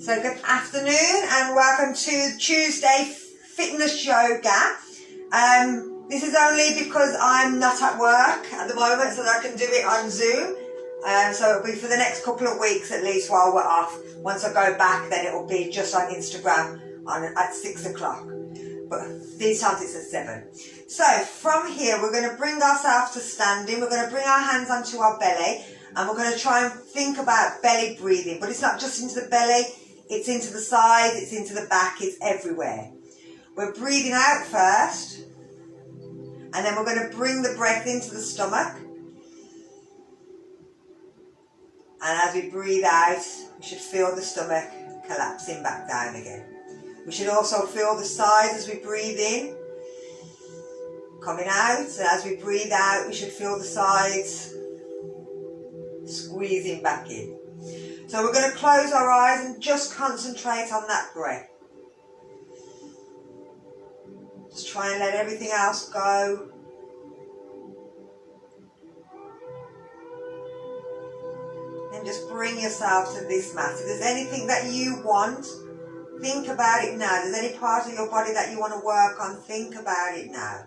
So good afternoon and welcome to Tuesday Fitness Yoga. This is only because I'm not at work at the moment, so that I can do it on Zoom. So it'll be for the next couple of weeks at least while we're off. Once I go back, then it'll be just on Instagram at 6 o'clock. But these times it's at 7. So from here, we're going to bring ourselves to standing. We're going to bring our hands onto our belly and we're going to try and think about belly breathing. But it's not just into the belly, it's into the sides, it's into the back, it's everywhere. We're breathing out first. And then we're going to bring the breath into the stomach. And as we breathe out, we should feel the stomach collapsing back down again. We should also feel the sides as we breathe in, coming out. And as we breathe out, we should feel the sides squeezing back in. So we're going to close our eyes and just concentrate on that breath. Just try and let everything else go. And just bring yourself to this mat. If there's anything that you want, think about it now. If there's any part of your body that you want to work on, think about it now.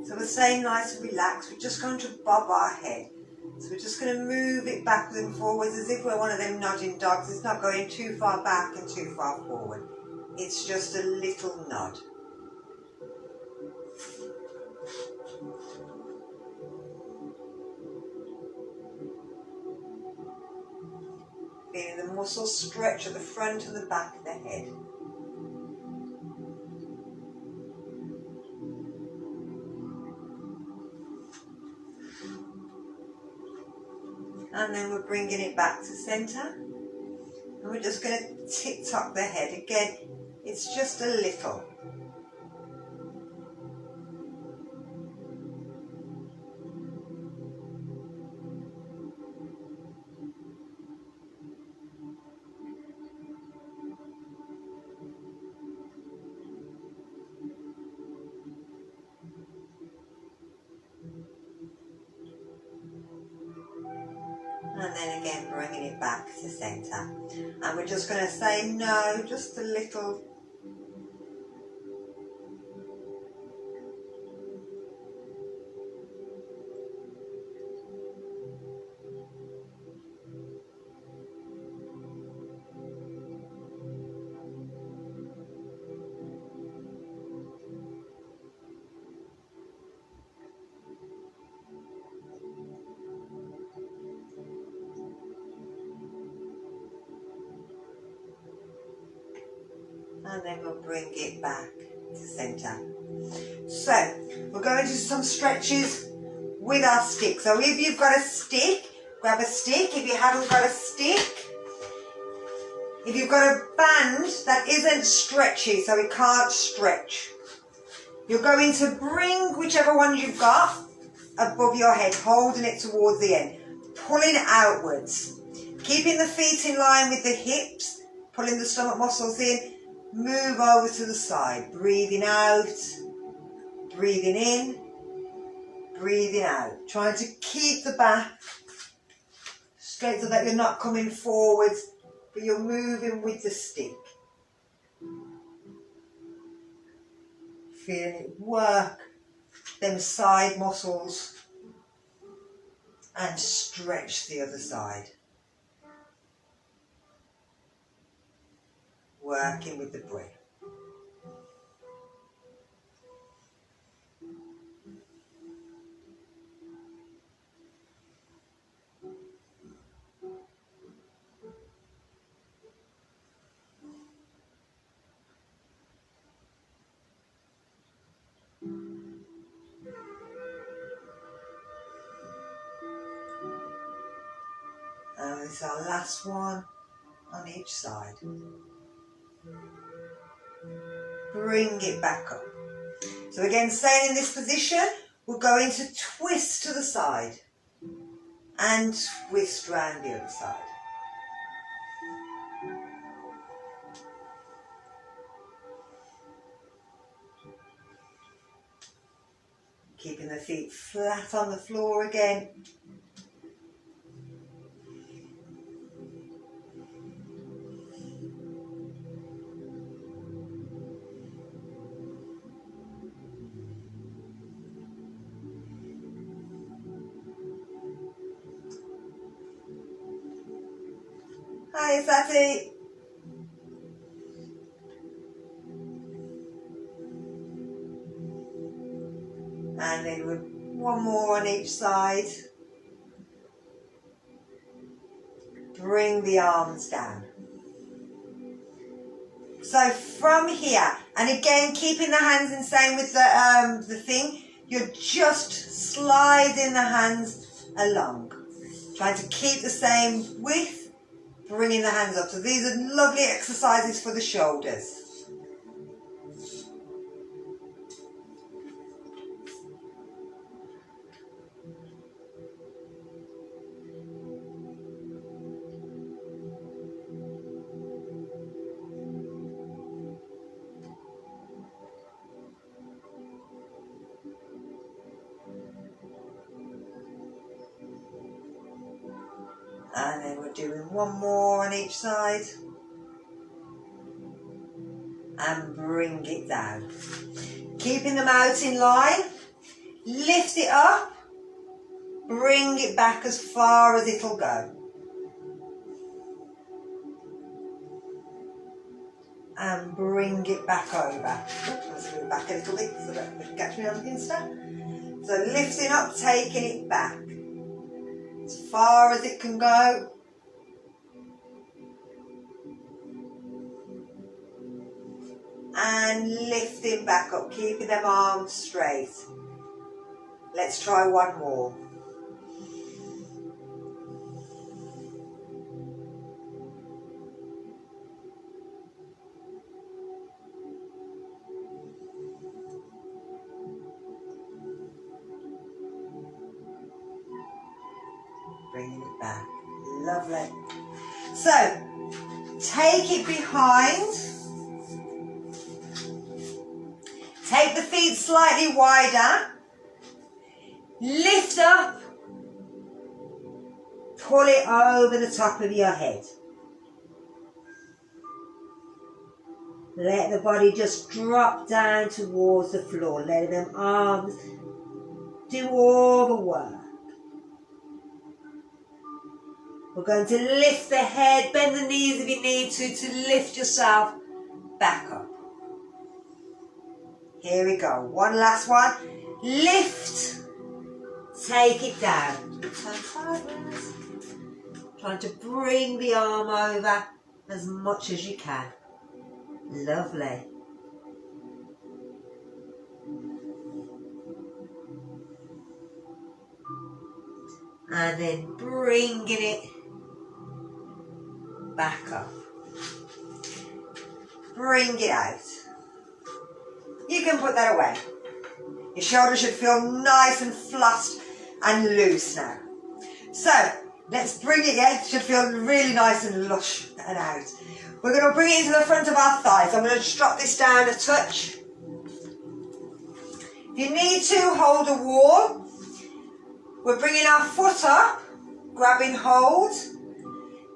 So we're staying nice and relaxed. We're just going to bob our head. So we're just going to move it backwards and forwards as if we're one of them nodding dogs. It's not going too far back and too far forward. It's just a little nod. Feeling the muscles stretch at the front and the back of the head. And then we're bringing it back to centre. And we're just going to tick-tock the head. Again, it's just a little. And then again, bringing it back to centre. And we're just going to say no, just a little. And then we'll bring it back to centre. So we're going to do some stretches with our stick. So if you've got a stick, grab a stick. If you haven't got a stick, if you've got a band that isn't stretchy, so it can't stretch, You're going to bring whichever one you've got above your head, holding it towards the end, pulling outwards, keeping the feet in line with the hips, pulling the stomach muscles in, move over to the side, breathing out, breathing in, breathing out, trying to keep the back straight so that you're not coming forwards, but you're moving with the stick. Feeling it work them side muscles and stretch the other side. Working with the breath. And this is our last one on each side. Bring it back up. So again, staying in this position, we're going to twist to the side and twist round the other side. Keeping the feet flat on the floor again. Hi, Sati. And then with one more on each side. Bring the arms down. So from here, and again keeping the hands in same with the thing, you're just sliding the hands along. Trying to keep the same width, bringing the hands up. So these are lovely exercises for the shoulders. And then we're doing one more on each side. And bring it down. Keeping them out in line. Lift it up. Bring it back as far as it'll go. And bring it back over. Let's move it back a little bit so that you can catch me on the Insta. So lifting up, taking it back. As far as it can go. And lifting back up, keeping them arms straight. Let's try one more. Bringing it back. Lovely. So, take it behind. Take the feet slightly wider. Lift up. Pull it over the top of your head. Let the body just drop down towards the floor. Let them arms do all the work. We're going to lift the head, bend the knees if you need to lift yourself back up. Here we go. One last one. Lift. Take it down. Turn sideways. Trying to bring the arm over as much as you can. Lovely. And then bringing it back up. Bring it out. You can put that away. Your shoulders should feel nice and fluffed and loose now. So let's bring it, yeah, it should feel really nice and lush and out. We're going to bring it into the front of our thighs. I'm going to just drop this down a touch. If you need to, hold a wall. We're bringing our foot up, grabbing hold,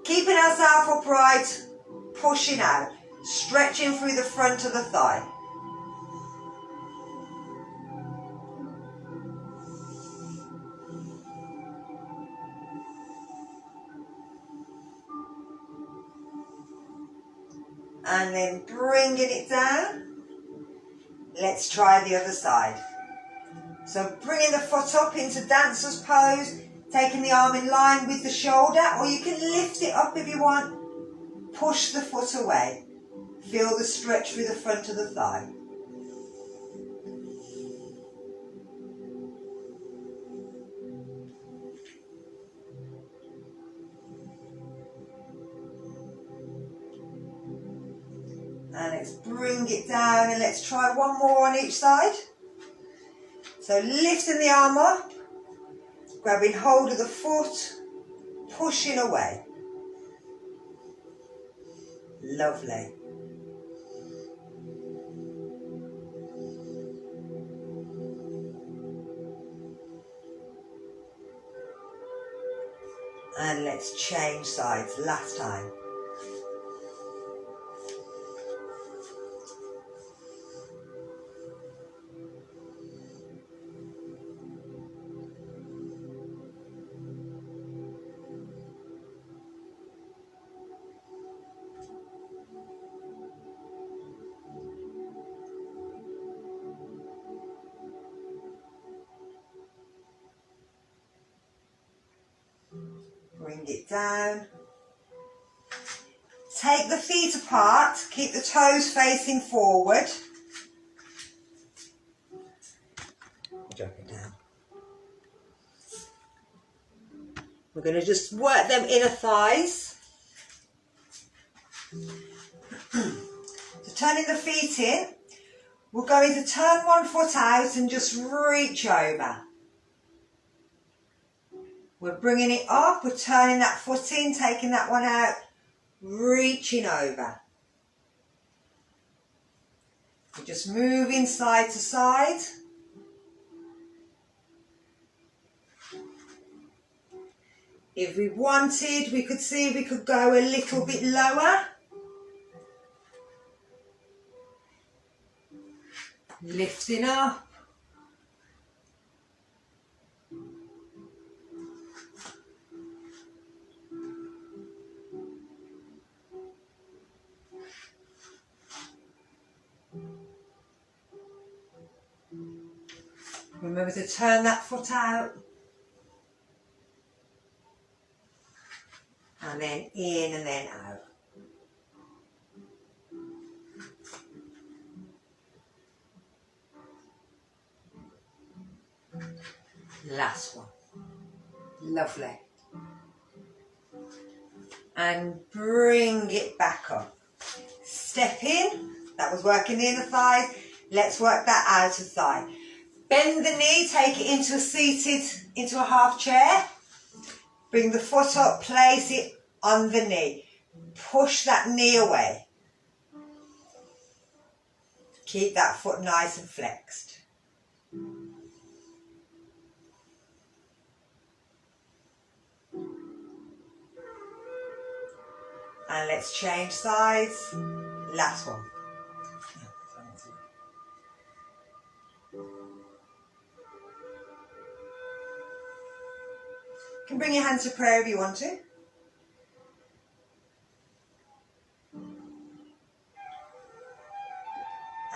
keeping ourselves upright, pushing out, stretching through the front of the thigh. And then bringing it down. Let's try the other side. So bringing the foot up into dancer's pose, taking the arm in line with the shoulder, or you can lift it up if you want. Push the foot away. Feel the stretch through the front of the thigh. And let's bring it down and let's try one more on each side. So lifting the arm up, grabbing hold of the foot, pushing away. Lovely. And let's change sides, last time. Bring it down. Take the feet apart, keep the toes facing forward. Drop it down. We're going to just work them inner thighs. So turning the feet in, we're going to turn one foot out and just reach over. We're bringing it up, we're turning that foot in, taking that one out, reaching over. We're just moving side to side. If we wanted, we could see we could go a little bit lower. Lifting up. Remember to turn that foot out. And then in and then out. Last one. Lovely. And bring it back up. Step in. That was working the inner thighs. Let's work that outer thigh. Bend the knee, take it into a half chair. Bring the foot up, place it on the knee. Push that knee away. Keep that foot nice and flexed. And let's change sides. Last one. You can bring your hands to prayer if you want to.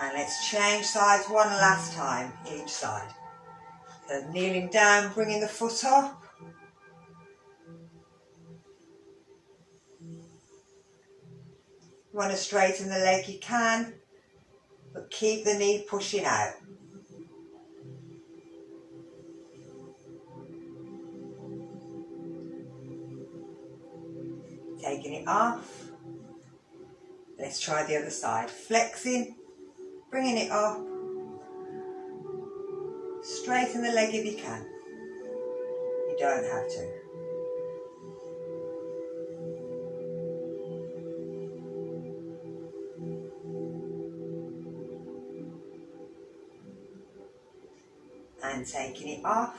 And let's change sides one last time, each side. So kneeling down, bringing the foot up. You want to straighten the leg, you can, but keep the knee pushing out. Taking it off. Let's try the other side. Flexing, bringing it up. Straighten the leg if you can. You don't have to. And taking it off.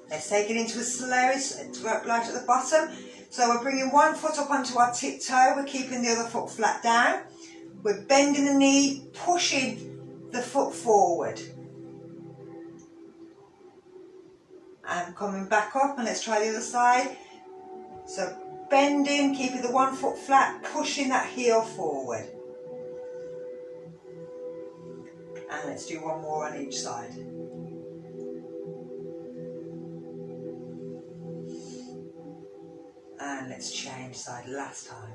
Let's take it into a slow stroke light at the bottom. So we're bringing one foot up onto our tiptoe. We're keeping the other foot flat down. We're bending the knee, pushing the foot forward. And coming back up, and let's try the other side. So bending, keeping the one foot flat, pushing that heel forward. And let's do one more on each side. And let's change side last time.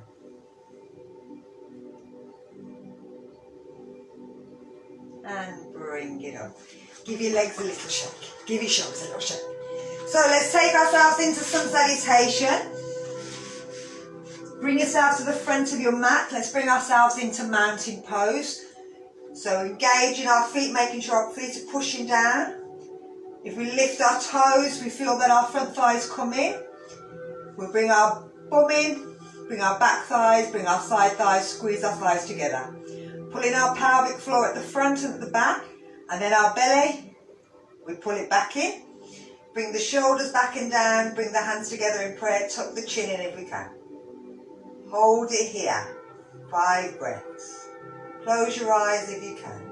And bring it up. Give your legs a little shake. Give your shoulders a little shake. So let's take ourselves into sun salutation. Bring yourself to the front of your mat. Let's bring ourselves into mountain pose. So engaging our feet, making sure our feet are pushing down. If we lift our toes, we feel that our front thighs come in. We'll bring our bum in, bring our back thighs, bring our side thighs, squeeze our thighs together. Pulling our pelvic floor at the front and at the back, and then our belly, we pull it back in. Bring the shoulders back and down, bring the hands together in prayer, tuck the chin in if we can. Hold it here, 5 breaths. Close your eyes if you can.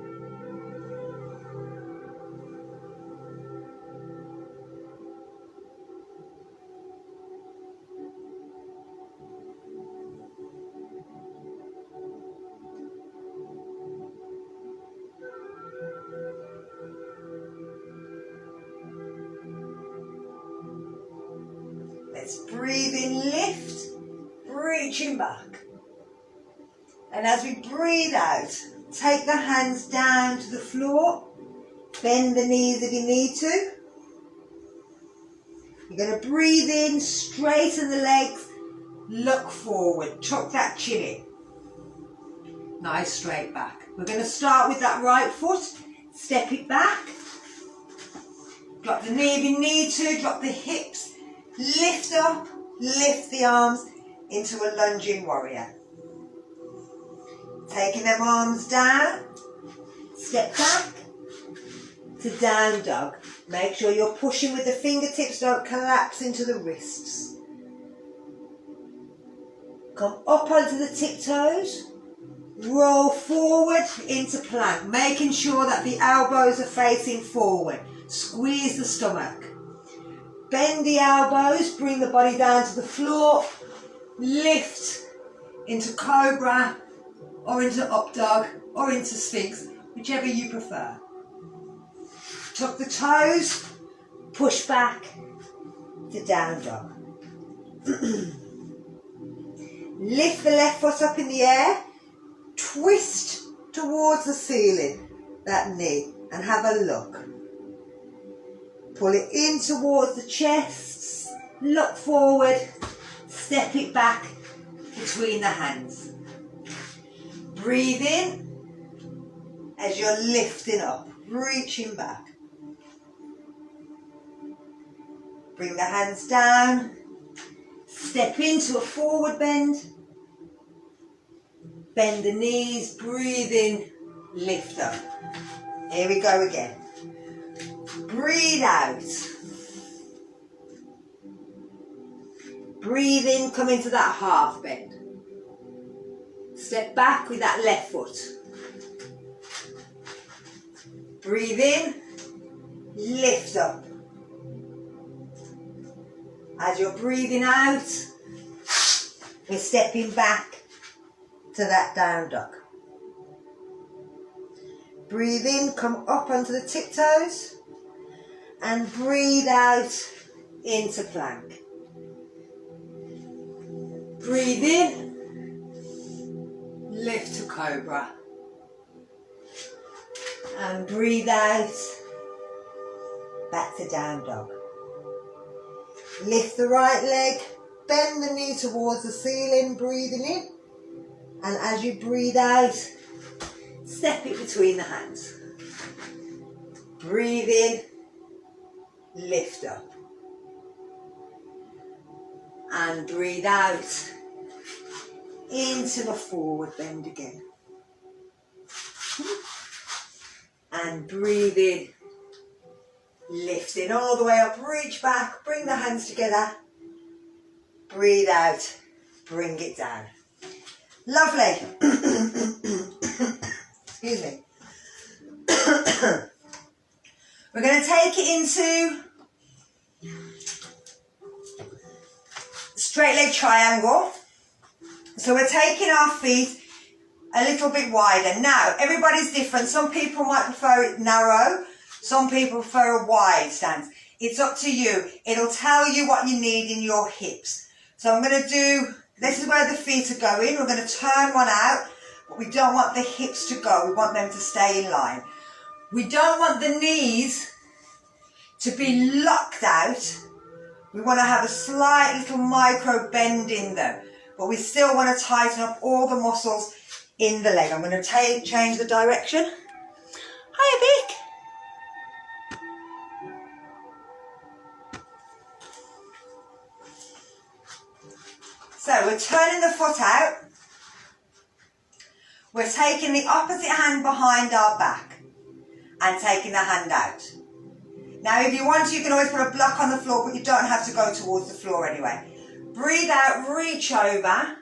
Let's breathe in, lift, reaching back. And as we breathe out, take the hands down to the floor, bend the knees if you need to. You're going to breathe in, straighten the legs, look forward, tuck that chin in. Nice straight back. We're going to start with that right foot, step it back. Drop the knee if you need to, drop the hips. Lift up, lift the arms into a lunging warrior. Taking them arms down, step back to down dog. Make sure you're pushing with the fingertips, don't collapse into the wrists. Come up onto the tiptoes, roll forward into plank, making sure that the elbows are facing forward. Squeeze the stomach. Bend the elbows, bring the body down to the floor, lift into cobra or into up dog or into sphinx, whichever you prefer. Tuck the toes, push back to down dog. Lift the left foot up in the air, twist towards the ceiling, that knee, and have a look. Pull it in towards the chest, look forward, step it back between the hands. Breathe in as you're lifting up, reaching back. Bring the hands down, step into a forward bend. Bend the knees, breathe in, lift up. Here we go again. Breathe out. Breathe in, come into that half bend. Step back with that left foot. Breathe in, lift up. As you're breathing out, we're stepping back to that down dog. Breathe in, come up onto the tiptoes. And breathe out into plank. Breathe in, lift to cobra. And breathe out, back to down dog. Lift the right leg, bend the knee towards the ceiling, breathing in. And as you breathe out, step it between the hands. Breathe in, lift up. And breathe out into the forward bend again. And breathe in, lifting all the way up, reach back, bring the hands together. Breathe out, bring it down. Lovely. Excuse me. We're going to take it into straight leg triangle. So we're taking our feet a little bit wider. Now, everybody's different. Some people might prefer it narrow. Some people prefer a wide stance. It's up to you. It'll tell you what you need in your hips. So I'm going to do, this is where the feet are going. We're going to turn one out, but we don't want the hips to go. We want them to stay in line. We don't want the knees to be locked out. We want to have a slight little micro bend in them, but we still want to tighten up all the muscles in the leg. I'm going to change the direction. Hiya, Vic. So we're turning the foot out. We're taking the opposite hand behind our back and taking the hand out. Now, if you want to, you can always put a block on the floor, but you don't have to go towards the floor anyway. Breathe out, reach over.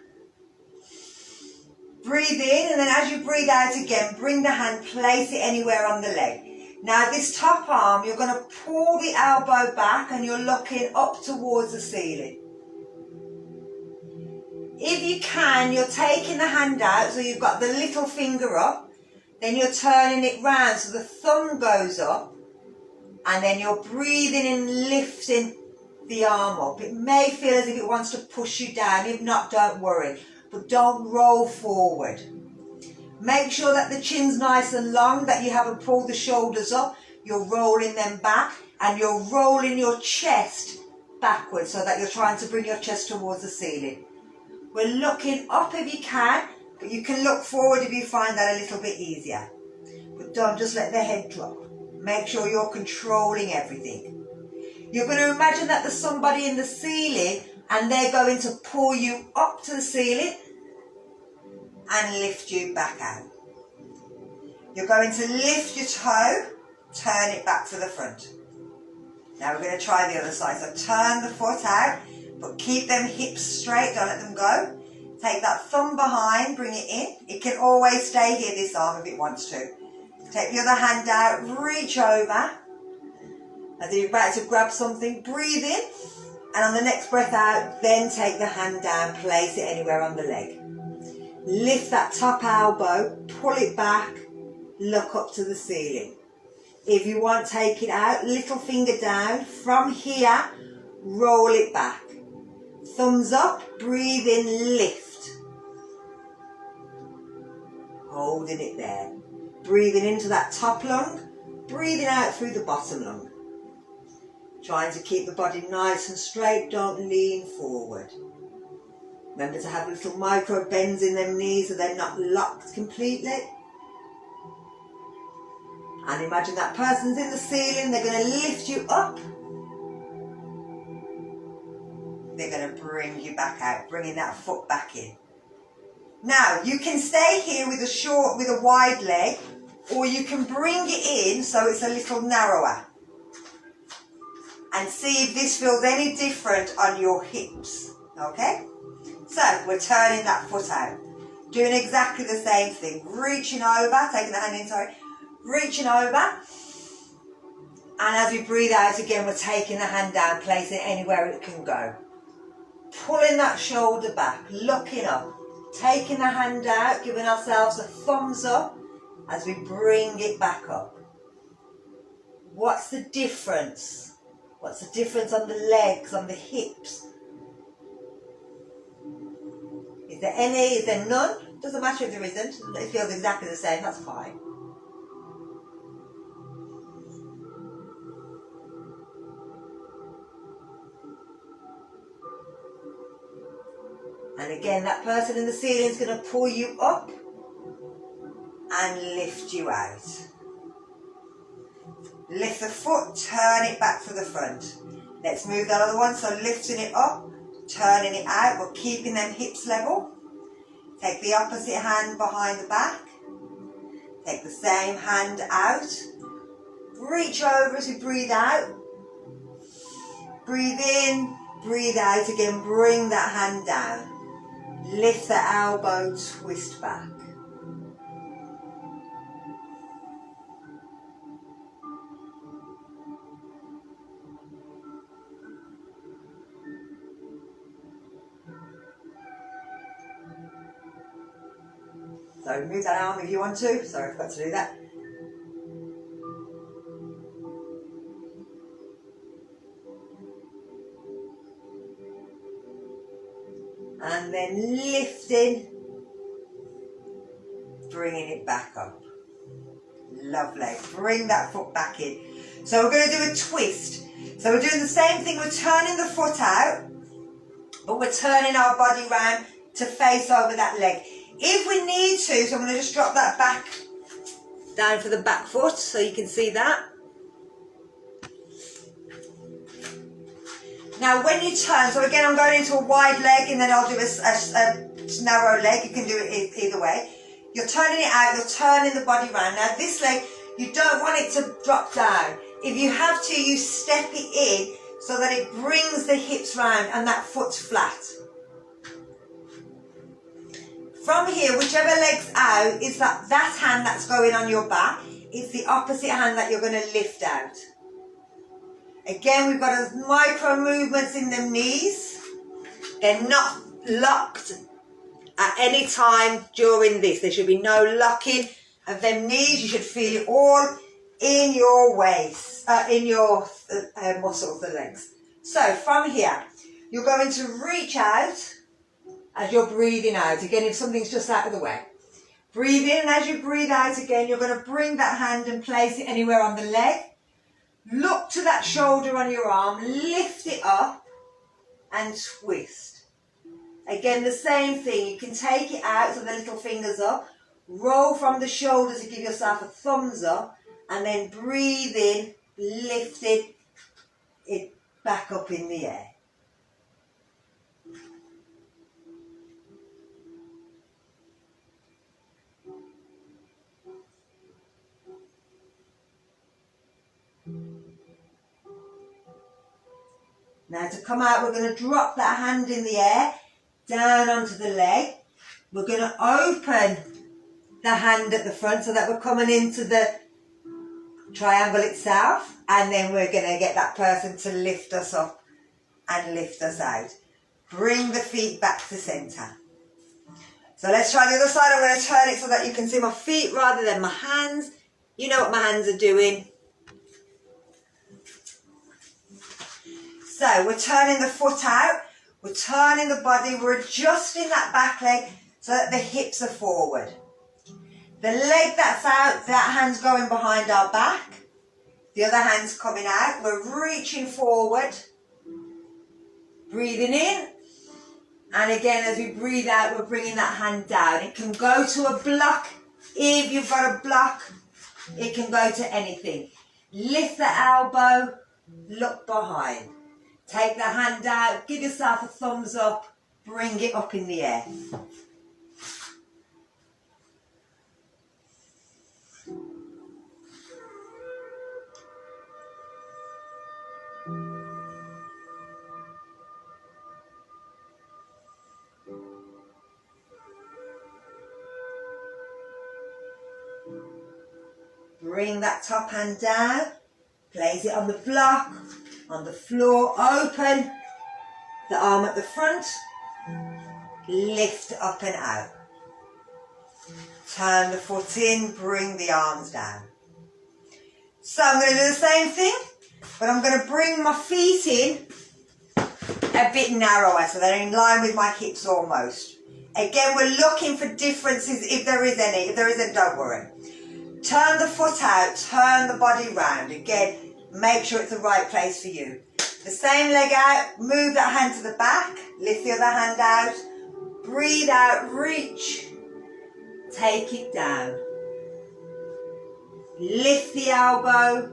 Breathe in, and then as you breathe out again, bring the hand, place it anywhere on the leg. Now, this top arm, you're going to pull the elbow back and you're looking up towards the ceiling. If you can, you're taking the hand out, so you've got the little finger up, then you're turning it round so the thumb goes up, and then you're breathing and lifting the arm up. It may feel as if it wants to push you down. If not, don't worry. But don't roll forward. Make sure that the chin's nice and long, that you haven't pulled the shoulders up. You're rolling them back, and you're rolling your chest backwards so that you're trying to bring your chest towards the ceiling. We're looking up if you can, but you can look forward if you find that a little bit easier. But don't just let the head drop. Make sure you're controlling everything. You're going to imagine that there's somebody in the ceiling and they're going to pull you up to the ceiling and lift you back out. You're going to lift your toe, turn it back to the front. Now we're going to try the other side. So turn the foot out, but keep them hips straight, don't let them go. Take that thumb behind, bring it in. It can always stay here, this arm, if it wants to. Take the other hand out, reach over. As if you're about to grab something, breathe in. And on the next breath out, then take the hand down, place it anywhere on the leg. Lift that top elbow, pull it back, look up to the ceiling. If you want, take it out, little finger down. From here, roll it back. Thumbs up, breathe in, lift. Holding it there. Breathing into that top lung, breathing out through the bottom lung. Trying to keep the body nice and straight, don't lean forward. Remember to have little micro bends in them knees so they're not locked completely. And imagine that person's in the ceiling, they're going to lift you up. They're going to bring you back out, bringing that foot back in. Now, you can stay here with a wide leg, or you can bring it in so it's a little narrower. And see if this feels any different on your hips, okay? So, we're turning that foot out. Doing exactly the same thing. Reaching over, taking the hand in, sorry. Reaching over. And as we breathe out again, we're taking the hand down, placing it anywhere it can go. Pulling that shoulder back, looking up. Taking the hand out, giving ourselves a thumbs up as we bring it back up. What's the difference? What's the difference on the legs, on the hips? Is there any? Is there none? Doesn't matter if there isn't. It feels exactly the same, that's fine. And again, that person in the ceiling is going to pull you up and lift you out. Lift the foot, turn it back to the front. Let's move that other one, so lifting it up, turning it out, but keeping them hips level. Take the opposite hand behind the back. Take the same hand out. Reach over as you breathe out. Breathe in, breathe out again, bring that hand down. Lift the elbow, twist back. So move that arm if you want to. Sorry, I forgot to do that. And then lifting, bringing it back up. Lovely. Bring that foot back in. So we're going to do a twist. So we're doing the same thing. We're turning the foot out, but we're turning our body round to face over that leg. If we need to, so I'm going to just drop that back down for the back foot so you can see that. Now when you turn, so again I'm going into a wide leg and then I'll do a narrow leg. You can do it either way. You're turning it out, you're turning the body round. Now this leg, you don't want it to drop down. If you have to, you step it in so that it brings the hips round and that foot's flat. From here, whichever leg's out, is that hand that's going on your back. It's the opposite hand that you're going to lift out. Again, we've got a micro movements in the knees. They're not locked at any time during this. There should be no locking of them knees. You should feel it all in your waist, in your muscles, the legs. So from here, you're going to reach out as you're breathing out. Again, if something's just out of the way. Breathe in, and as you breathe out again, you're going to bring that hand and place it anywhere on the leg. Look to that shoulder on your arm, lift it up and twist. Again, the same thing. You can take it out so the little fingers up, roll from the shoulder to give yourself a thumbs up, and then breathe in, lift it back up in the air. Now to come out, we're going to drop that hand in the air, down onto the leg. We're going to open the hand at the front so that we're coming into the triangle itself. And then we're going to get that person to lift us up and lift us out. Bring the feet back to centre. So let's try the other side. I'm going to turn it so that you can see my feet rather than my hands. You know what my hands are doing. So we're turning the foot out, we're turning the body, we're adjusting that back leg so that the hips are forward. The leg that's out, that hand's going behind our back. The other hand's coming out. We're reaching forward, breathing in. And again, as we breathe out, we're bringing that hand down. It can go to a block. If you've got a block, it can go to anything. Lift the elbow, look behind. Take the hand out, give yourself a thumbs up, bring it up in the air. Bring that top hand down, place it on the block, on the floor, open the arm at the front, lift up and out. Turn the foot in, bring the arms down. So I'm going to do the same thing, but I'm going to bring my feet in a bit narrower so they're in line with my hips almost. Again, we're looking for differences if there is any. If there isn't, don't worry. Turn the foot out, turn the body round. Again, make sure it's the right place for you. The same leg out, move that hand to the back, lift the other hand out, breathe out, reach, take it down. Lift the elbow,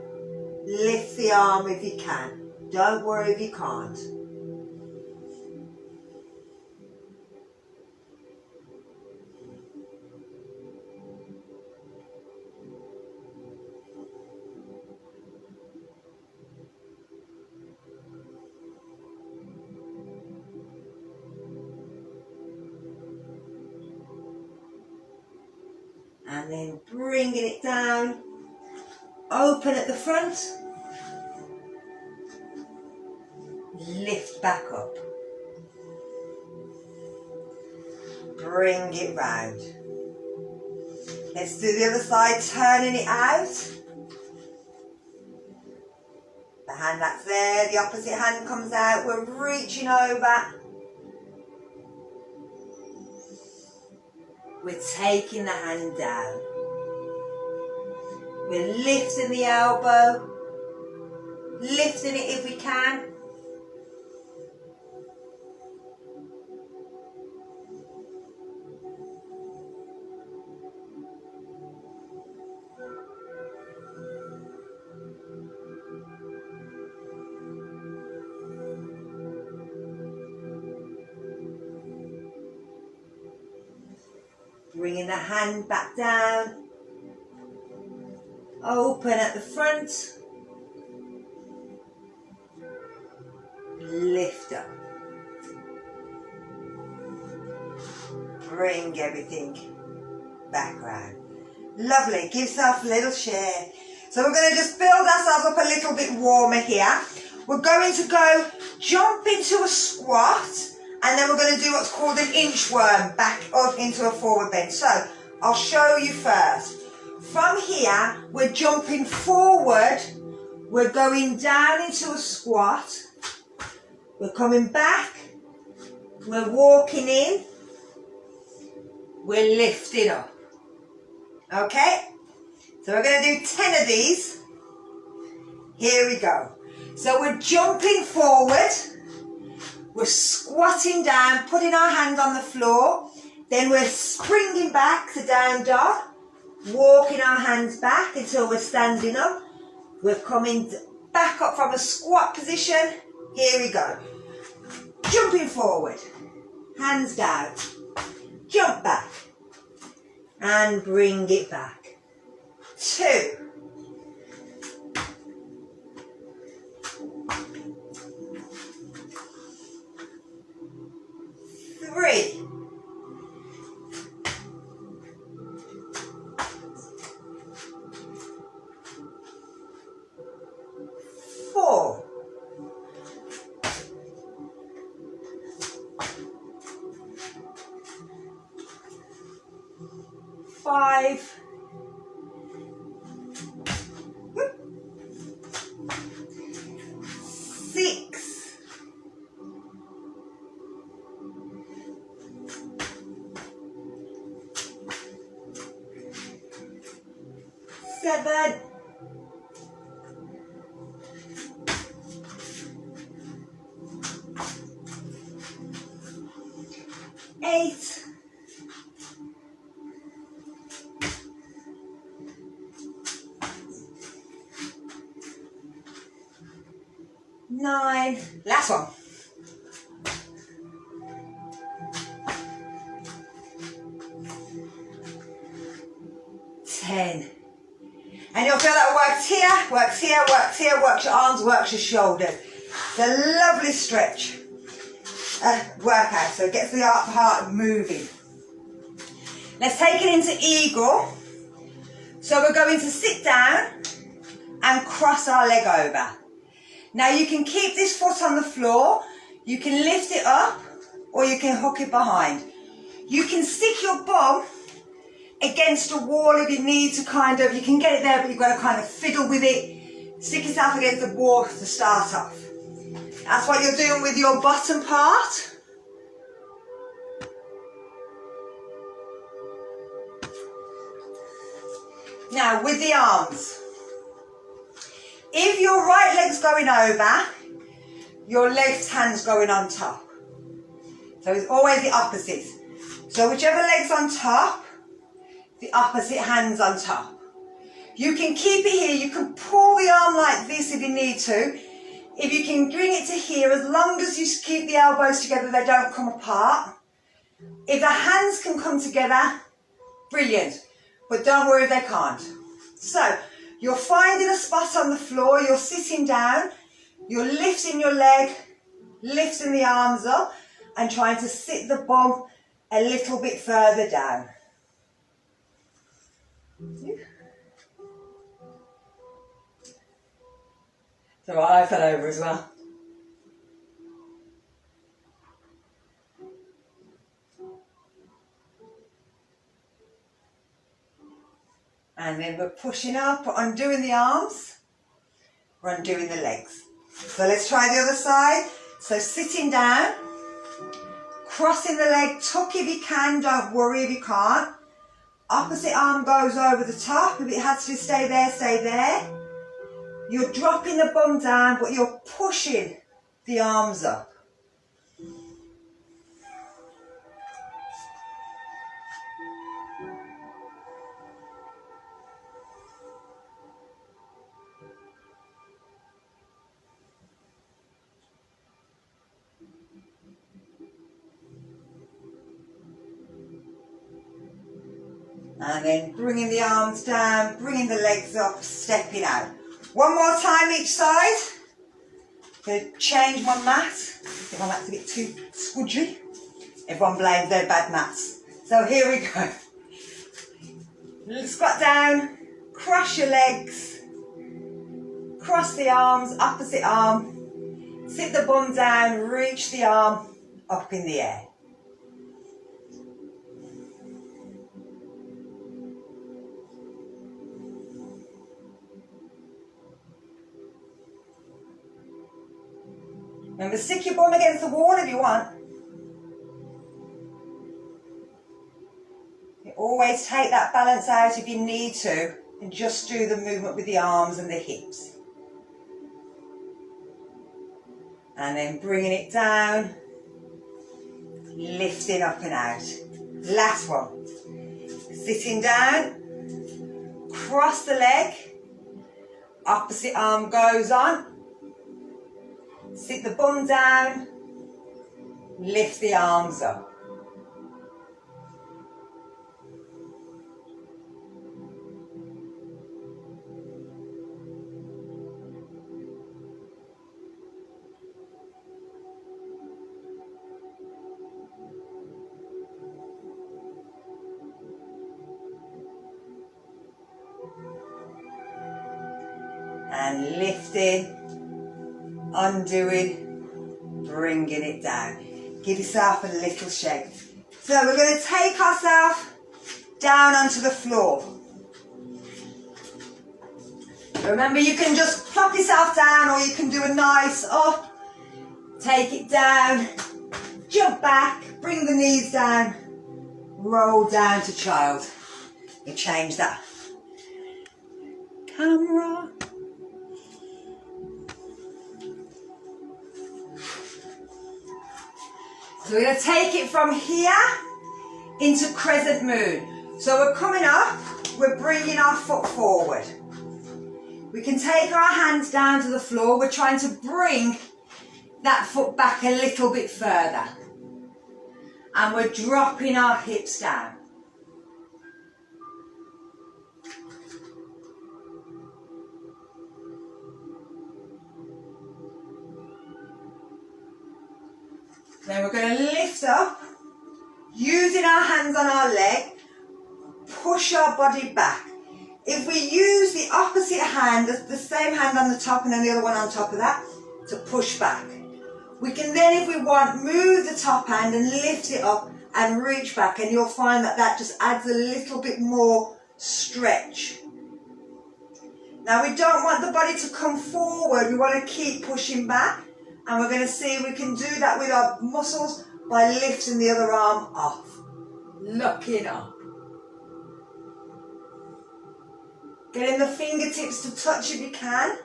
Lift the arm if you can. Don't worry if you can't. And then bringing it down, open at the front, lift back up, bring it round. Let's do the other side, turning it out. The hand that's there, the opposite hand comes out, we're reaching over. We're taking the hand down. We're lifting the elbow, lifting it if we can. Bringing the hand back down, open at the front, lift up, bring everything back round. Lovely, give yourself a little share. So we're going to just build ourselves up a little bit warmer here. We're going to go jump into a squat. And then we're going to do what's called an inchworm, back up into a forward bend. So, I'll show you first. From here, we're jumping forward. We're going down into a squat. We're coming back. We're walking in. We're lifting up. Okay? So we're going to do 10 of these. Here we go. So we're jumping forward. We're squatting down, putting our hand on the floor. Then we're springing back to down dog. Walking our hands back until we're standing up. We're coming back up from a squat position. Here we go. Jumping forward. Hands down. Jump back. And bring it back. 2. 3. 4. 5. 6. 7. 8. 9. Last one. 10. And you'll feel that works here, works here, works here, works your arms, works your shoulders. It's a lovely stretch workout, so it gets the heart moving. Let's take it into eagle. So we're going to sit down and cross our leg over. Now you can keep this foot on the floor, you can lift it up, or you can hook it behind. You can stick your bum against a wall if you need to you can get it there, but you've got to kind of fiddle with it. Stick yourself against the wall to start off. That's what you're doing with your bottom part. Now with the arms. If your right leg's going over, your left hand's going on top. So it's always the opposite. So whichever leg's on top, the opposite hand's on top. You can keep it here. You can pull the arm like this if you need to. If you can bring it to here, as long as you keep the elbows together, they don't come apart. If the hands can come together, brilliant. But don't worry if they can't. So, you're finding a spot on the floor, you're sitting down, you're lifting your leg, lifting the arms up, and trying to sit the bum a little bit further down. So I fell over as well. And then we're pushing up, undoing the arms, we're undoing the legs. So let's try the other side. So sitting down, crossing the leg, tuck if you can, don't worry if you can't. Opposite arm goes over the top. If it has to stay there, stay there. You're dropping the bum down, but you're pushing the arms up. And then bringing the arms down, bringing the legs up, stepping out. One more time each side. I'm going to change my mat. I think my mat's a bit too squidgy. Everyone blames their bad mats. So here we go. Squat down, cross your legs, cross the arms, opposite arm. Sit the bum down, reach the arm up in the air. Remember, stick your bum against the wall if you want. You always take that balance out if you need to, and just do the movement with the arms and the hips. And then bringing it down, lifting up and out. Last one. Sitting down, cross the leg, opposite arm goes on. Sit the bum down, lift the arms up. And lifting, undoing, bringing it down. Give yourself a little shake. So we're going to take ourselves down onto the floor. Remember, you can just plop yourself down, or you can do a nice up, take it down, jump back, bring the knees down, roll down to child. You change that. Camera. So we're going to take it from here into crescent moon. So we're coming up, we're bringing our foot forward. We can take our hands down to the floor. We're trying to bring that foot back a little bit further. And we're dropping our hips down. Then we're going to lift up, using our hands on our leg, push our body back. If we use the opposite hand, the same hand on the top and then the other one on top of that, to push back. We can then, if we want, move the top hand and lift it up and reach back, and you'll find that that just adds a little bit more stretch. Now we don't want the body to come forward, we want to keep pushing back. And we're going to see if we can do that with our muscles by lifting the other arm off. Looking up. Getting the fingertips to touch if you can.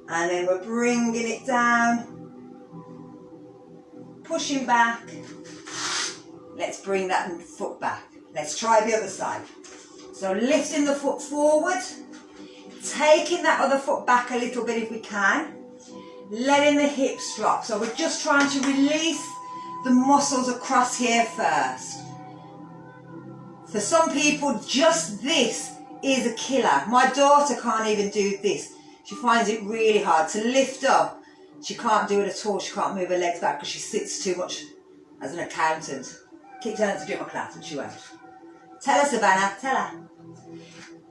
And then we're bringing it down. pushing back. Let's bring that foot back. Let's try the other side. So lifting the foot forward, taking that other foot back a little bit if we can, letting the hips drop. So we're just trying to release the muscles across here first. For some people, just this is a killer. My daughter can't even do this. She finds it really hard to lift up. She can't do it at all. She can't move her legs back because she sits too much as an accountant. Keep telling her to do my class and she won't. Tell her, Savannah, tell her.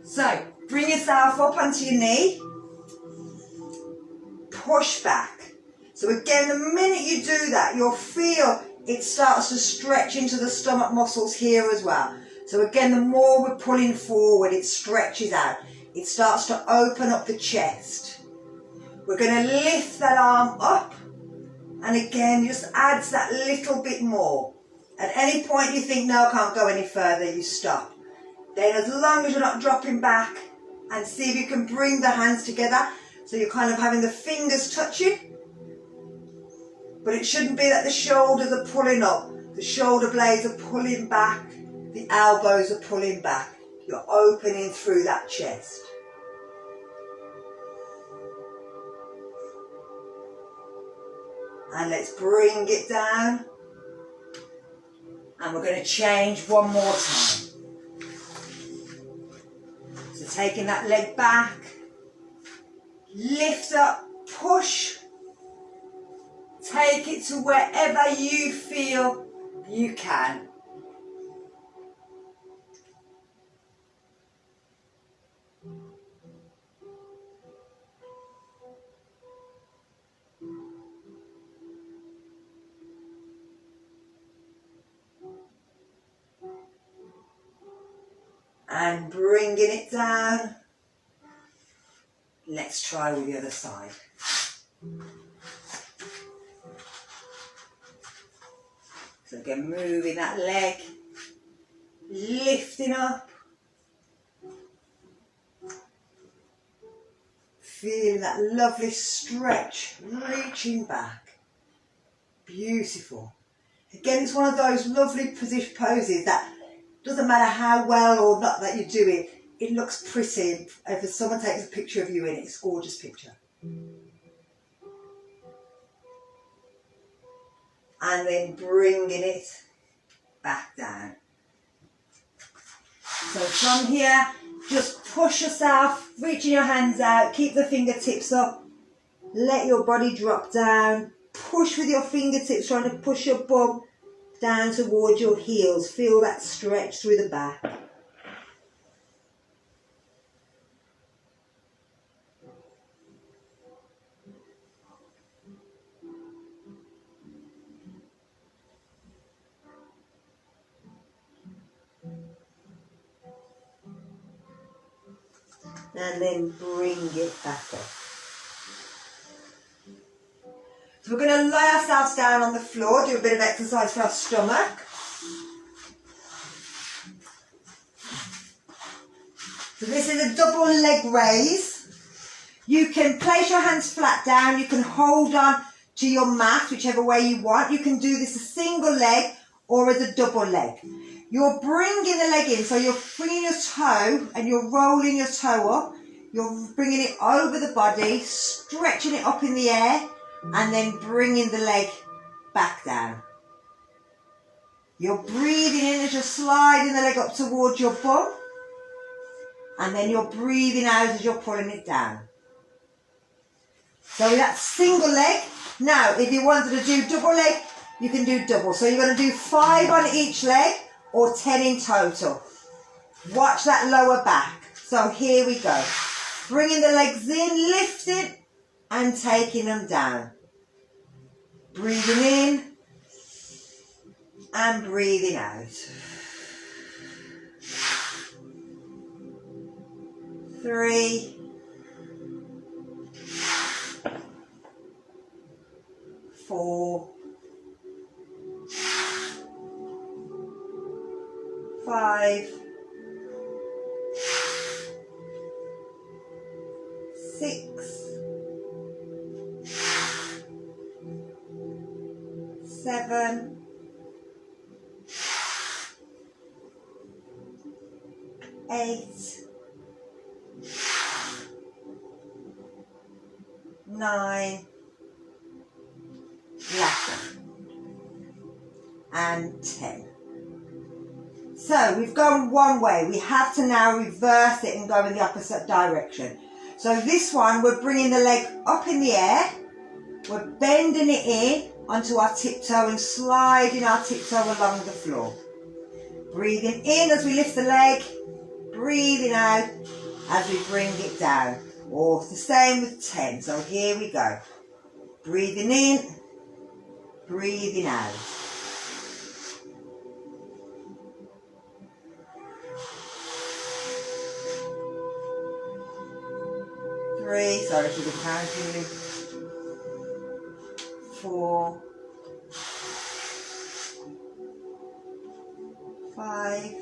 So, bring yourself up onto your knee. Push back. So again, the minute you do that, you'll feel it starts to stretch into the stomach muscles here as well. So again, the more we're pulling forward, it stretches out. It starts to open up the chest. We're going to lift that arm up. And again, just adds that little bit more. At any point you think, no, I can't go any further, you stop. Then as long as you're not dropping back, and see if you can bring the hands together. So you're kind of having the fingers touching. But it shouldn't be that the shoulders are pulling up. The shoulder blades are pulling back. The elbows are pulling back. You're opening through that chest. And let's bring it down. And we're going to change one more time. So taking that leg back. Lift up, push. Take it to wherever you feel you can. And bringing it down. Let's try with the other side. So again, moving that leg, lifting up. Feeling that lovely stretch, reaching back. Beautiful. Again, it's one of those lovely position poses that doesn't matter how well or not that you do it, it looks pretty. If someone takes a picture of you in it, it's a gorgeous picture. And then bringing it back down. So from here, just push yourself, reaching your hands out, keep the fingertips up, let your body drop down, push with your fingertips, trying to push your bum down towards your heels. Feel that stretch through the back. And then bring it back up. So we're going to lay ourselves down on the floor, do a bit of exercise for our stomach. So this is a double leg raise. You can place your hands flat down, you can hold on to your mat, whichever way you want. You can do this a single leg or as a double leg. You're bringing the leg in, so you're bringing your toe and you're rolling your toe up. You're bringing it over the body, stretching it up in the air, and then bringing the leg back down. You're breathing in as you're sliding the leg up towards your bum, and then you're breathing out as you're pulling it down. So that's single leg. Now, if you wanted to do double leg, you can do double. So you're going to do 5 on each leg, or 10 in total. Watch that lower back. So here we go. Bringing the legs in, lifting and taking them down. Breathing in and breathing out. 3, 4, 5, 6, 7, 8, 9, 11, and 10. So we've gone one way. We have to now reverse it and go in the opposite direction. So this one, we're bringing the leg up in the air. We're bending it in onto our tiptoe and sliding our tiptoe along the floor. Breathing in as we lift the leg. Breathing out as we bring it down. Or the same with 10. So here we go. Breathing in, breathing out. Three, sorry for the counting. 4, 5,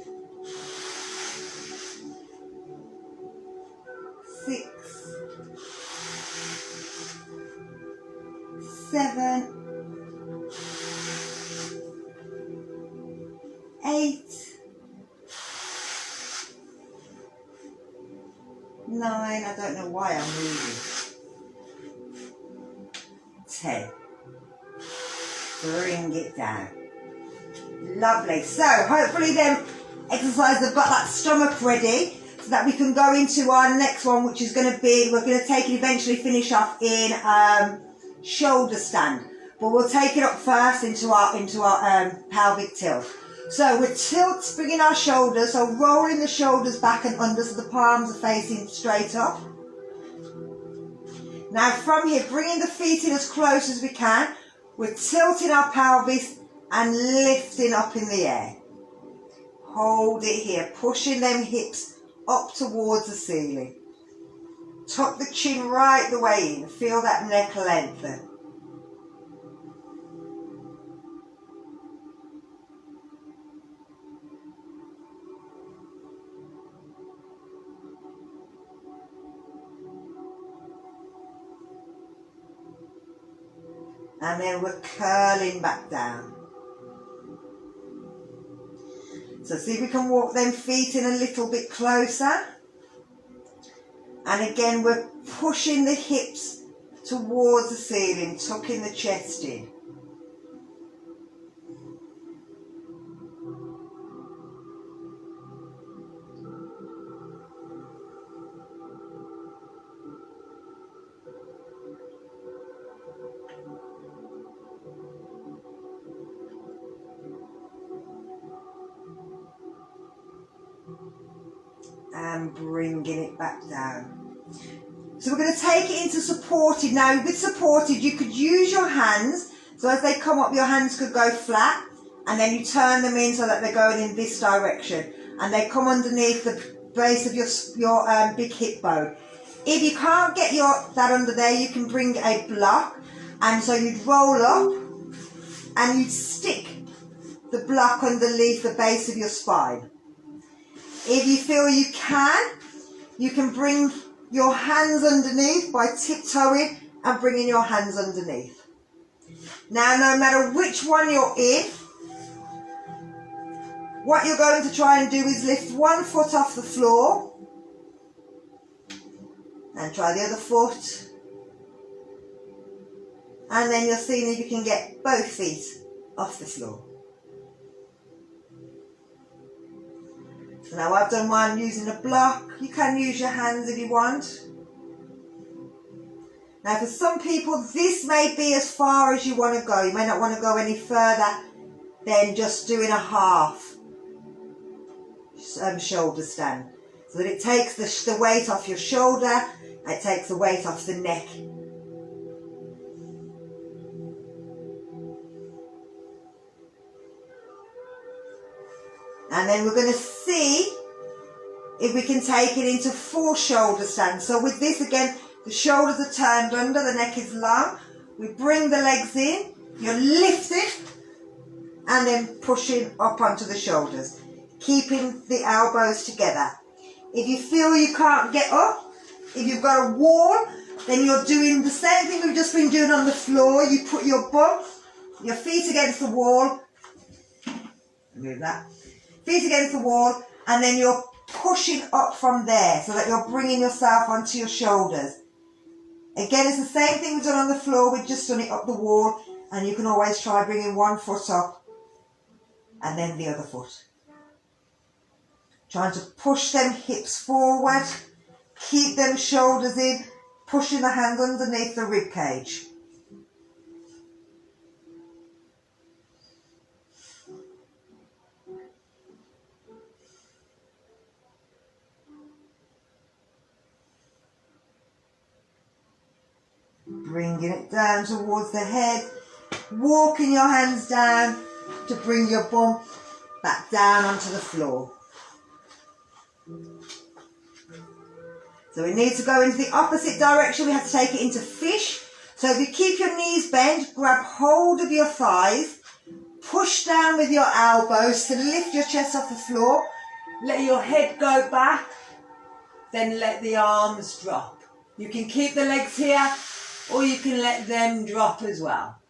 6, 7, 8, 9, I don't know why I'm moving. 10. Bring it down. Lovely. So hopefully then exercise have got that stomach ready so that we can go into our next one, which is going to be, we're going to take and eventually finish off in shoulder stand. But we'll take it up first into our pelvic tilt. So we're bringing our shoulders, so rolling the shoulders back and under so the palms are facing straight up. Now from here, bringing the feet in as close as we can. We're tilting our pelvis and lifting up in the air. Hold it here, pushing them hips up towards the ceiling. Tuck the chin right the way in. Feel that neck lengthen. And then we're curling back down. So see if we can walk them feet in a little bit closer. And again, we're pushing the hips towards the ceiling, tucking the chest in. And bringing it back down. So we're going to take it into supported. Now with supported, you could use your hands. So as they come up, your hands could go flat. And then you turn them in so that they're going in this direction. And they come underneath the base of your big hip bone. If you can't get that under there, you can bring a block. And so you'd roll up and you'd stick the block underneath the base of your spine. If you feel you can bring your hands underneath by tiptoeing and bringing your hands underneath. Now, no matter which one you're in, what you're going to try and do is lift one foot off the floor and try the other foot. And then you're seeing if you can get both feet off the floor. So now I've done one using a block. You can use your hands if you want. Now for some people this may be as far as you want to go. You may not want to go any further than just doing a half shoulder stand. So that it takes the weight off your shoulder, and it takes the weight off the neck. And then we're going to see if we can take it into full shoulder stand. So with this again, the shoulders are turned under, the neck is long. We bring the legs in, you're lifted, and then pushing up onto the shoulders, keeping the elbows together. If you feel you can't get up, if you've got a wall, then you're doing the same thing we've just been doing on the floor. You put your bum your feet against the wall. Move that. Feet against the wall, and then you're pushing up from there so that you're bringing yourself onto your shoulders. Again, it's the same thing we've done on the floor. We've just done it up the wall, and you can always try bringing one foot up and then the other foot. Trying to push them hips forward, keep them shoulders in, pushing the hands underneath the rib cage. Bringing it down towards the head, walking your hands down to bring your bum back down onto the floor. So we need to go into the opposite direction. We have to take it into fish. So if you keep your knees bent, grab hold of your thighs, push down with your elbows to lift your chest off the floor. Let your head go back, then let the arms drop. You can keep the legs here, or you can let them drop as well.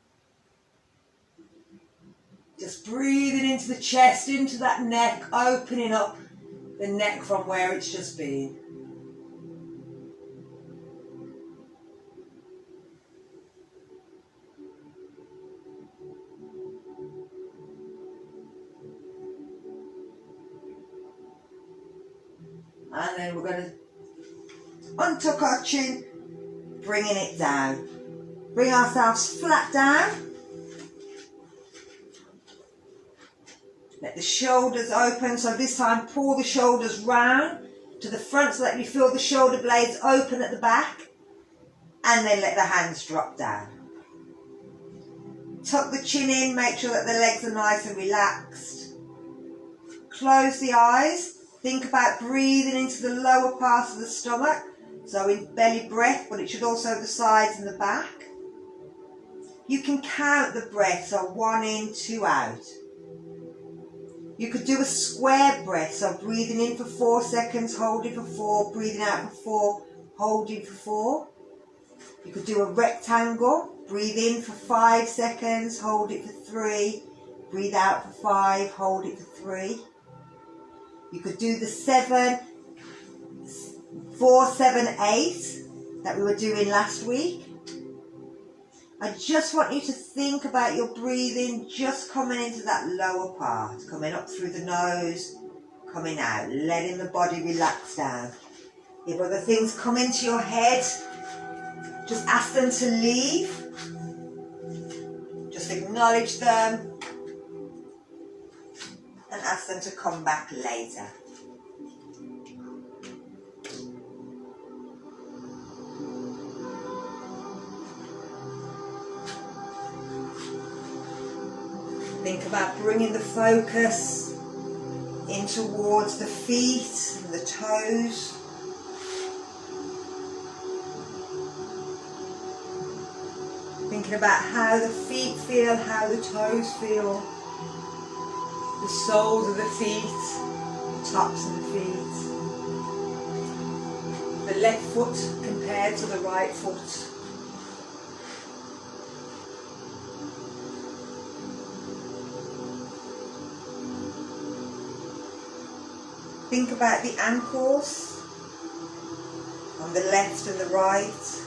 Just breathing into the chest, into that neck, opening up the neck from where it's just been. And then we're going to untuck our chin, bringing it down. Bring ourselves flat down. Let the shoulders open. So this time pull the shoulders round to the front so that you feel the shoulder blades open at the back. And then let the hands drop down. Tuck the chin in. Make sure that the legs are nice and relaxed. Close the eyes. Think about breathing into the lower part of the stomach. So in belly breath, but it should also have the sides and the back. You can count the breath, so 1 in, 2 out. You could do a square breath, so breathing in for 4 seconds, holding for 4, breathing out for 4, holding for 4. You could do a rectangle, breathe in for 5 seconds, hold it for 3, breathe out for 5, hold it for 3. You could do the 4, 7, 8 that we were doing last week. I just want you to think about your breathing just coming into that lower part, coming up through the nose, coming out, letting the body relax down. If other things come into your head, just ask them to leave. Just acknowledge them and ask them to come back later. Think about bringing the focus in towards the feet and the toes. Thinking about how the feet feel, how the toes feel, the soles of the feet, the tops of the feet, the left foot compared to the right foot. Think about the ankles on the left and the right.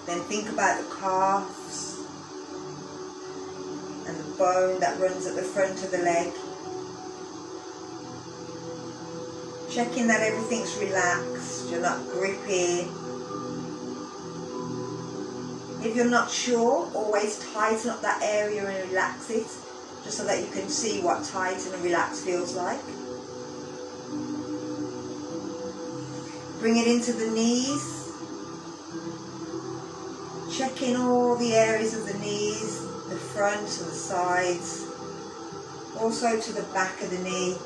Then think about the calves and the bone that runs at the front of the leg. Checking that everything's relaxed, you're not gripping. If you're not sure, always tighten up that area and relax it, just so that you can see what tight and relaxed feels like. Bring it into the knees. Checking all the areas of the knees, the front and the sides, also to the back of the knee.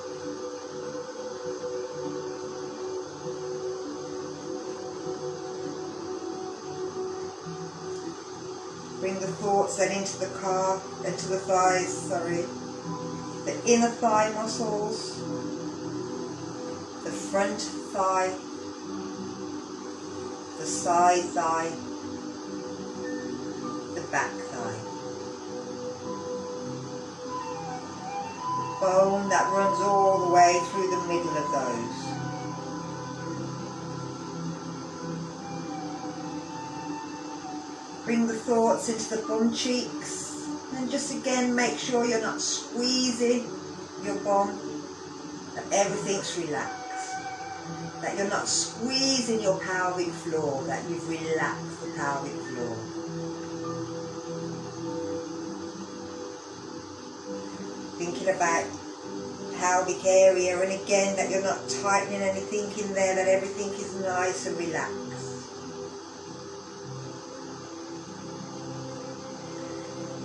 Bring the thoughts then into the calf, into the thighs, the inner thigh muscles, the front thigh, the side thigh, the back thigh. Bone that runs all the way through the middle of those. Bring the thoughts into the bum cheeks, and just again make sure you're not squeezing your bum, that everything's relaxed, that you're not squeezing your pelvic floor, that you've relaxed the pelvic floor. Thinking about pelvic area, and again that you're not tightening anything in there, that everything is nice and relaxed.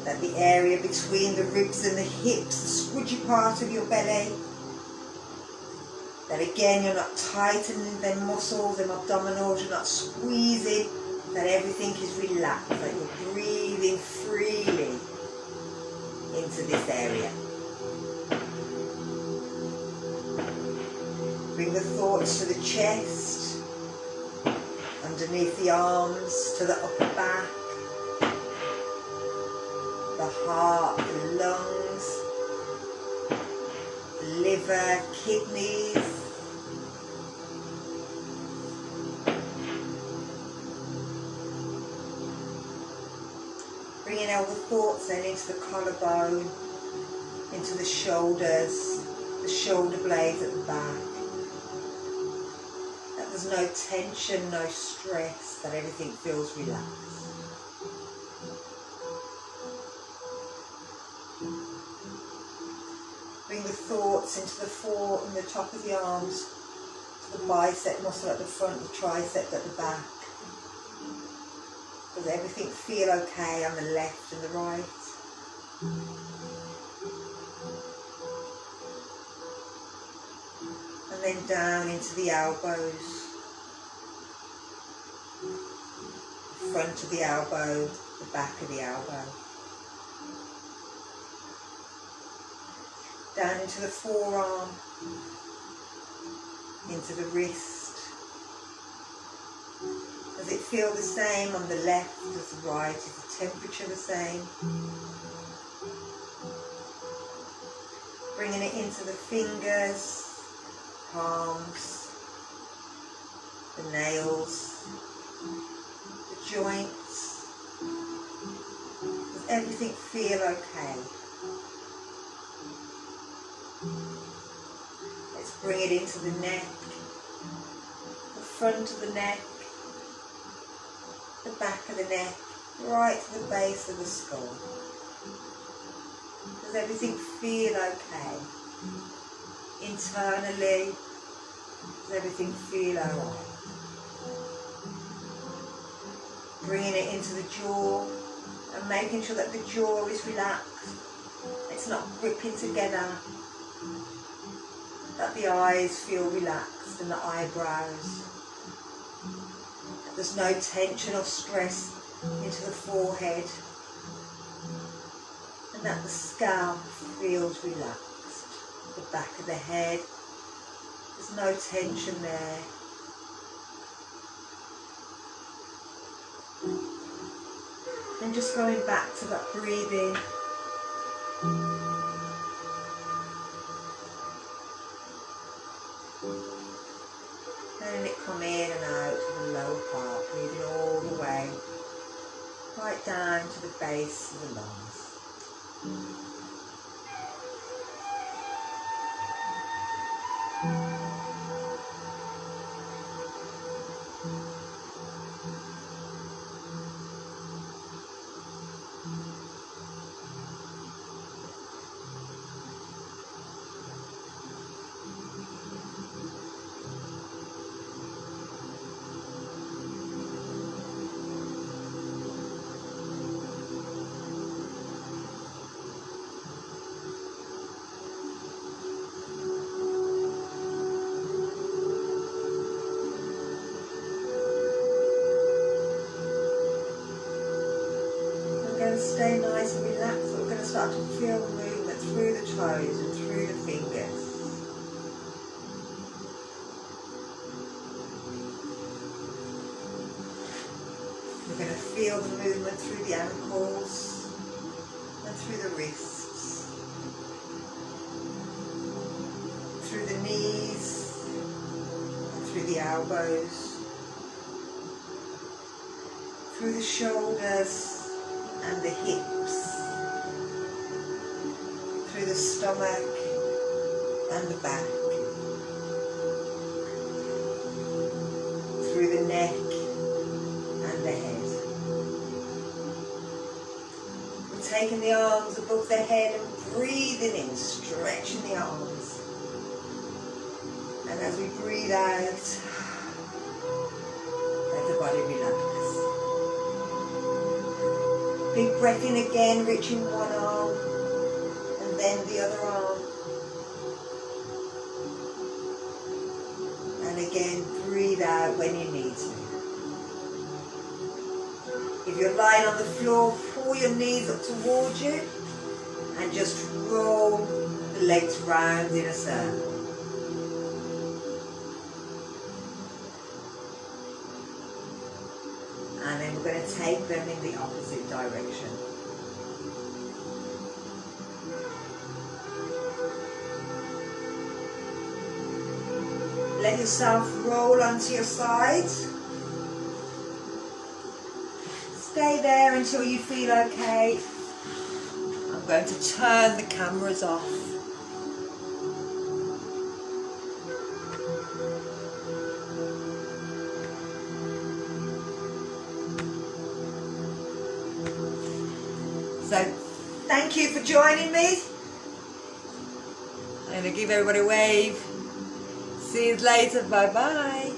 That the area between the ribs and the hips, the squidgy part of your belly, that again you're not tightening them muscles, them abdominals, you're not squeezing, that everything is relaxed, that you're breathing freely into this area. Bring the thoughts to the chest, underneath the arms, to the upper back, the heart, the lungs, the liver, kidneys. Bringing all the thoughts then into the collarbone, into the shoulders, the shoulder blades at the back. That there's no tension, no stress, that everything feels relaxed. Bring the thoughts into the fore and the top of the arms, to the bicep muscle at the front, the tricep at the back. Does everything feel okay on the left and the right? And then down into the elbows, the front of the elbow, the back of the elbow. Down into the forearm, into the wrist. Does it feel the same on the left as the right? Is the temperature the same? Bringing it into the fingers, palms, the nails, the joints. Does everything feel okay? Let's bring it into the neck, the front of the neck, the back of the neck, right to the base of the skull. Does everything feel okay? Internally, does everything feel alright? Bringing it into the jaw and making sure that the jaw is relaxed. It's not gripping together. That the eyes feel relaxed and the eyebrows. There's no tension or stress into the forehead, and that the scalp feels relaxed. The back of the head, there's no tension there. And just going back to that breathing. Letting it come in and out to the lower part, breathing all the way, right down to the base of the lungs. Stay nice and relaxed. We're going to start to feel the movement through the toes and through the fingers. feel the movement through the ankles and through the wrists, through the knees and through the elbows, through the shoulders and the hips, through the stomach and the back, through the neck and the head. We're taking the arms above the head and breathing in, stretching the arms. And as we breathe out, let the body relax. Big breath in again, reaching one arm and then the other arm. And again, breathe out when you need to. If you're lying on the floor, pull your knees up towards you and just roll the legs round in a circle. And then we're going to take them in the opposite direction. Let yourself roll onto your side. Stay there until you feel okay. I'm going to turn the cameras off. So, thank you for joining me. I'm going to give everybody a wave. See you later. Bye bye.